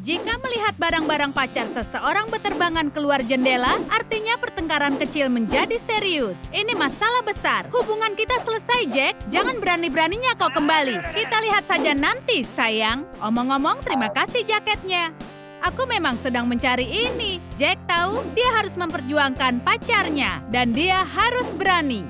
Jika melihat barang-barang pacar seseorang berterbangan keluar jendela, artinya pertengkaran kecil menjadi serius. Ini masalah besar. Hubungan kita selesai, Jack. Jangan berani-beraninya kau kembali. Kita lihat saja nanti, sayang. Omong-omong, terima kasih jaketnya. Aku memang sedang mencari ini. Jack tahu dia harus memperjuangkan pacarnya. Dan dia harus berani.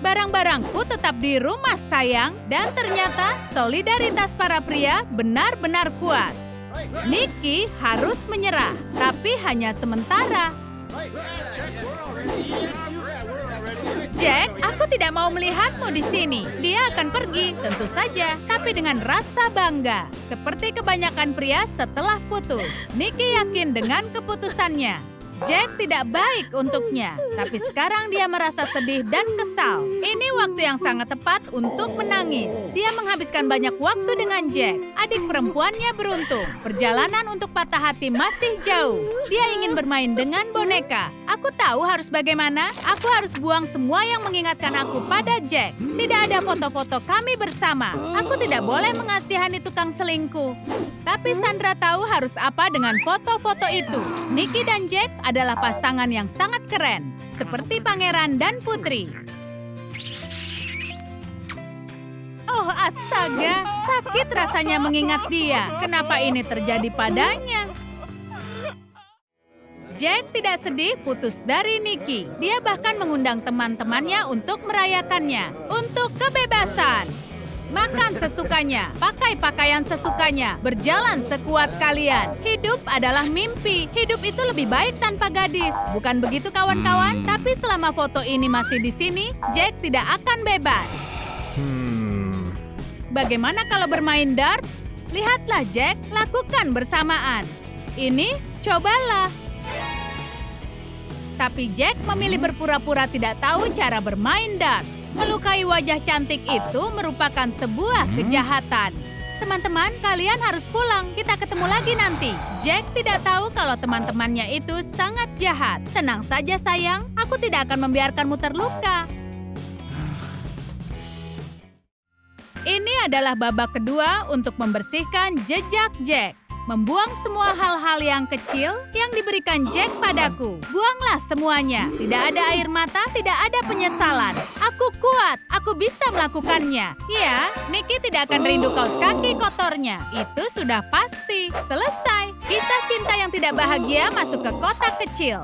Barang-barangku tetap di rumah, sayang. Dan ternyata solidaritas para pria benar-benar kuat. Nicky harus menyerah, tapi hanya sementara. Jack, aku tidak mau melihatmu di sini. Dia akan pergi, tentu saja, tapi dengan rasa bangga. Seperti kebanyakan pria setelah putus. Nicky yakin dengan keputusannya. Jack tidak baik untuknya, tapi sekarang dia merasa sedih dan kesal. Ini waktu yang sangat tepat untuk menangis. Dia menghabiskan banyak waktu dengan Jack. Adik perempuannya beruntung. Perjalanan untuk patah hati masih jauh. Dia ingin bermain dengan boneka. Aku tahu harus bagaimana. Aku harus buang semua yang mengingatkan aku pada Jack. Tidak ada foto-foto kami bersama. Aku tidak boleh mengasihani tukang selingkuh. Tapi Sandra tahu harus apa dengan foto-foto itu. Nicky dan Jack adalah pasangan yang sangat keren, seperti pangeran dan putri. Oh, astaga, sakit rasanya mengingat dia. Kenapa ini terjadi padanya? Jack tidak sedih putus dari Nicky. Dia bahkan mengundang teman-temannya untuk merayakannya. Untuk kebebasan. Makan sesukanya, pakai pakaian sesukanya, berjalan sekuat kalian. Hidup adalah mimpi. Hidup itu lebih baik tanpa gadis. Bukan begitu, kawan-kawan? Tapi selama foto ini masih di sini, Jack tidak akan bebas. Bagaimana kalau bermain darts? Lihatlah, Jack, lakukan bersamaan. Ini, cobalah. Tapi Jack memilih berpura-pura tidak tahu cara bermain darts. Melukai wajah cantik itu merupakan sebuah kejahatan. Teman-teman, kalian harus pulang. Kita ketemu lagi nanti. Jack tidak tahu kalau teman-temannya itu sangat jahat. Tenang saja, sayang. Aku tidak akan membiarkanmu terluka. Ini adalah babak kedua untuk membersihkan jejak Jack. Membuang semua hal-hal yang kecil yang diberikan Jack padaku. Buanglah semuanya. Tidak ada air mata, tidak ada penyesalan. Aku kuat, aku bisa melakukannya. Ya, Nicky tidak akan rindu kaos kaki kotornya. Itu sudah pasti. Selesai. Kisah cinta yang tidak bahagia masuk ke kotak kecil.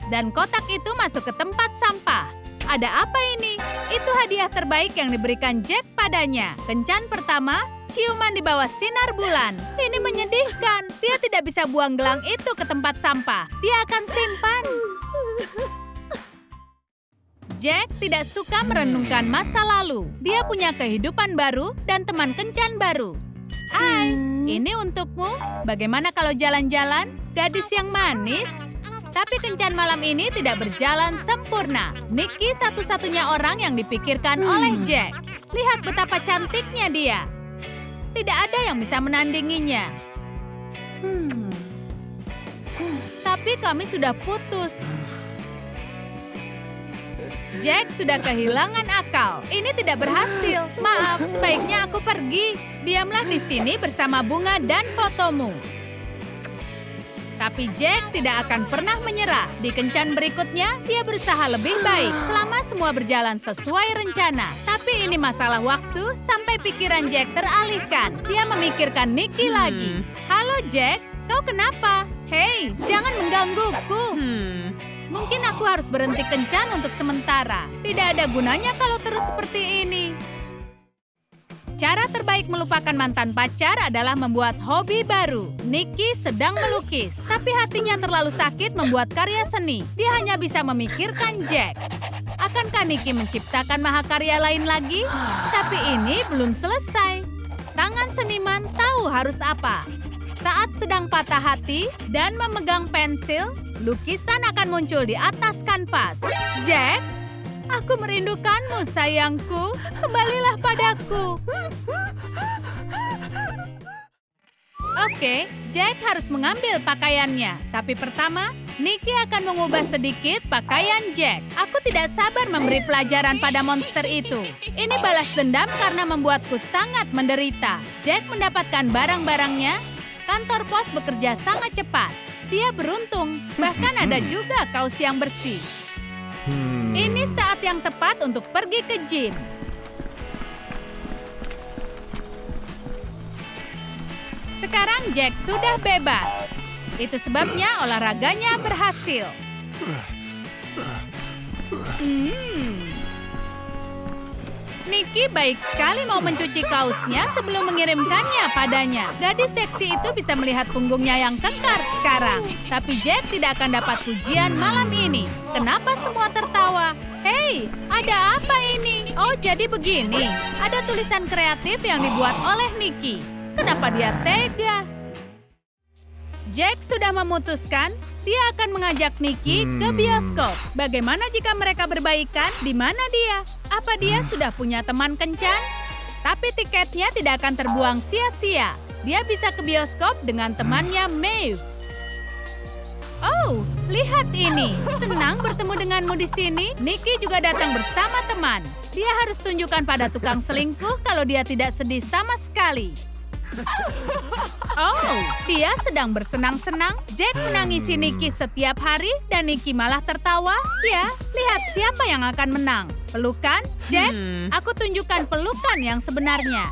Dan kotak itu masuk ke tempat sampah. Ada apa ini? Itu hadiah terbaik yang diberikan Jack padanya. Kencan pertama, ciuman di bawah sinar bulan. Ini menyedihkan. Dia tidak bisa buang gelang itu ke tempat sampah. Dia akan simpan. Jack tidak suka merenungkan masa lalu. Dia punya kehidupan baru dan teman kencan baru. Hai, ini untukmu. Bagaimana kalau jalan-jalan? Gadis yang manis. Tapi kencan malam ini tidak berjalan sempurna. Nicky satu-satunya orang yang dipikirkan oleh Jack. Lihat betapa cantiknya dia. Tidak ada yang bisa menandinginya. Tapi kami sudah putus. Jack sudah kehilangan akal. Ini tidak berhasil. Maaf, sebaiknya aku pergi. Diamlah di sini bersama bunga dan fotomu. Tapi Jack tidak akan pernah menyerah. Di kencan berikutnya, dia berusaha lebih baik selama semua berjalan sesuai rencana. Tapi ini masalah waktu sampai pikiran Jack teralihkan. Dia memikirkan Nicky lagi. Halo Jack, kau kenapa? Hei, jangan menggangguku. Mungkin aku harus berhenti kencan untuk sementara. Tidak ada gunanya kalau terus seperti ini. Cara terbaik melupakan mantan pacar adalah membuat hobi baru. Nicky sedang melukis, tapi hatinya terlalu sakit membuat karya seni. Dia hanya bisa memikirkan Jack. Akankah Nicky menciptakan mahakarya lain lagi? Tapi ini belum selesai. Tangan seniman tahu harus apa. Saat sedang patah hati dan memegang pensil, lukisan akan muncul di atas kanvas. Jack, aku merindukanmu, sayangku. Kembalilah padaku. Oke, Jack harus mengambil pakaiannya. Tapi pertama, Nicky akan mengubah sedikit pakaian Jack. Aku tidak sabar memberi pelajaran pada monster itu. Ini balas dendam karena membuatku sangat menderita. Jack mendapatkan barang-barangnya. Kantor pos bekerja sangat cepat. Dia beruntung, bahkan ada juga kaos yang bersih. Ini saat yang tepat untuk pergi ke gym. Sekarang Jack sudah bebas. Itu sebabnya olahraganya berhasil. Nikki baik sekali mau mencuci kaosnya sebelum mengirimkannya padanya. Gadis seksi itu bisa melihat punggungnya yang kekar sekarang. Tapi Jack tidak akan dapat pujian malam ini. Kenapa semua tertawa? Hei, ada apa ini? Oh, jadi begini. Ada tulisan kreatif yang dibuat oleh Nikki. Kenapa dia tega? Jack sudah memutuskan dia akan mengajak Nikki ke bioskop. Bagaimana jika mereka berbaikan? Di mana dia? Apa dia sudah punya teman kencan? Tapi tiketnya tidak akan terbuang sia-sia. Dia bisa ke bioskop dengan temannya Maeve. Oh, lihat ini. Senang bertemu denganmu di sini. Nikki juga datang bersama teman. Dia harus tunjukkan pada tukang selingkuh kalau dia tidak sedih sama sekali. Oh, dia sedang bersenang-senang. Jack menangisi Nikki setiap hari dan Nikki malah tertawa. Ya, lihat siapa yang akan menang. Pelukan? Jack, aku tunjukkan pelukan yang sebenarnya.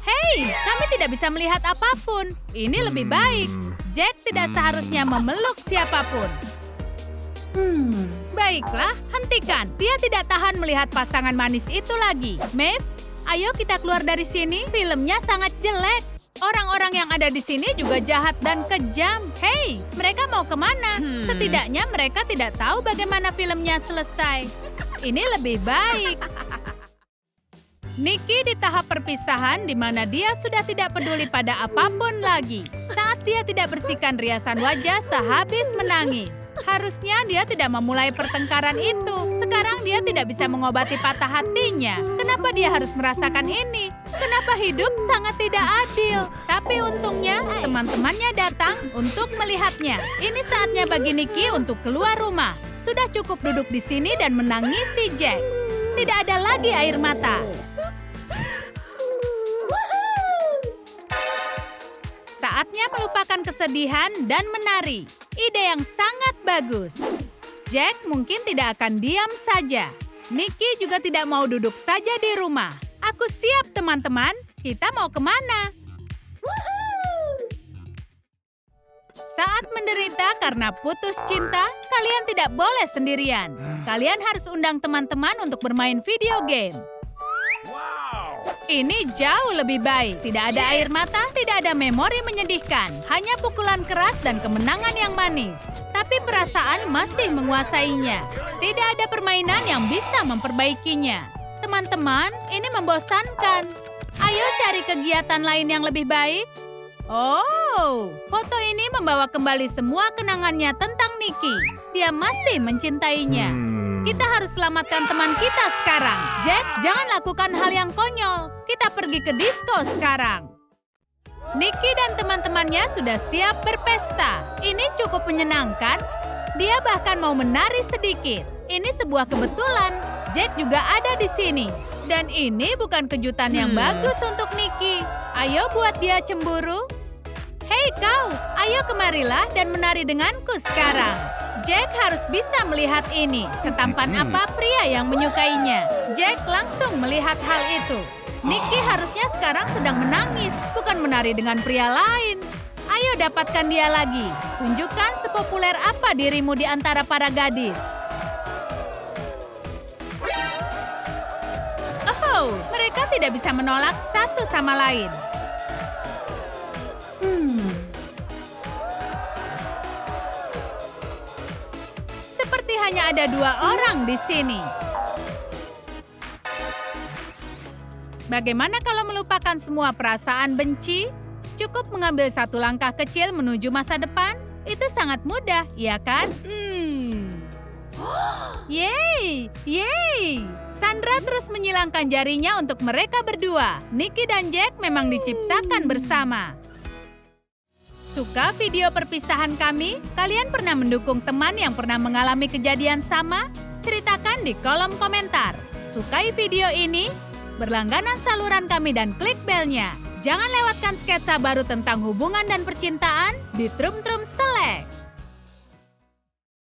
Hei, kami tidak bisa melihat apapun. Ini lebih baik. Jack tidak seharusnya memeluk siapapun. Baiklah, hentikan. Dia tidak tahan melihat pasangan manis itu lagi. Maeve, ayo kita keluar dari sini. Filmnya sangat jelek. Orang-orang yang ada di sini juga jahat dan kejam. Hei, mereka mau kemana? Setidaknya mereka tidak tahu bagaimana filmnya selesai. Ini lebih baik. Nikki di tahap perpisahan di mana dia sudah tidak peduli pada apapun lagi. Saat dia tidak bersihkan riasan wajah sehabis menangis. Harusnya dia tidak memulai pertengkaran itu. Sekarang dia tidak bisa mengobati patah hatinya. Kenapa dia harus merasakan ini? Kenapa hidup sangat tidak adil? Tapi untungnya teman-temannya datang untuk melihatnya. Ini saatnya bagi Nikki untuk keluar rumah. Sudah cukup duduk di sini dan menangisi Jack. Tidak ada lagi air mata. Saatnya melupakan kesedihan dan menari. Ide yang sangat bagus. Jack mungkin tidak akan diam saja. Nikki juga tidak mau duduk saja di rumah. Aku siap, teman-teman. Kita mau kemana? Saat menderita karena putus cinta, kalian tidak boleh sendirian. Kalian harus undang teman-teman untuk bermain video game. Ini jauh lebih baik. Tidak ada air mata, tidak ada memori menyedihkan. Hanya pukulan keras dan kemenangan yang manis. Tapi perasaan masih menguasainya. Tidak ada permainan yang bisa memperbaikinya. Teman-teman, ini membosankan. Ayo cari kegiatan lain yang lebih baik. Oh, foto ini membawa kembali semua kenangannya tentang Nikki. Dia masih mencintainya. Kita harus selamatkan teman kita sekarang. Jack, jangan lakukan hal yang konyol. Kita pergi ke disko sekarang. Nikki dan teman-temannya sudah siap berpesta. Ini cukup menyenangkan. Dia bahkan mau menari sedikit. Ini sebuah kebetulan. Jack juga ada di sini. Dan ini bukan kejutan yang bagus untuk Nikki. Ayo buat dia cemburu. Hei kau, ayo kemarilah dan menari denganku sekarang. Jack harus bisa melihat ini. Setampan apa pria yang menyukainya. Jack langsung melihat hal itu. Nikki harusnya sekarang sedang menangis, bukan menari dengan pria lain. Ayo dapatkan dia lagi. Tunjukkan sepopuler apa dirimu di antara para gadis. Oh, mereka tidak bisa menolak satu sama lain. Seperti hanya ada 2 orang di sini. Bagaimana kalau melupakan semua perasaan benci? Cukup mengambil 1 langkah kecil menuju masa depan? Itu sangat mudah, iya kan? Yeay! Yeay! Sandra terus menyilangkan jarinya untuk mereka berdua. Nikki dan Jack memang diciptakan bersama. Suka video perpisahan kami? Kalian pernah mendukung teman yang pernah mengalami kejadian sama? Ceritakan di kolom komentar. Sukai video ini? Berlangganan saluran kami dan klik belnya. Jangan lewatkan sketsa baru tentang hubungan dan percintaan di Trum Trum selanjutnya.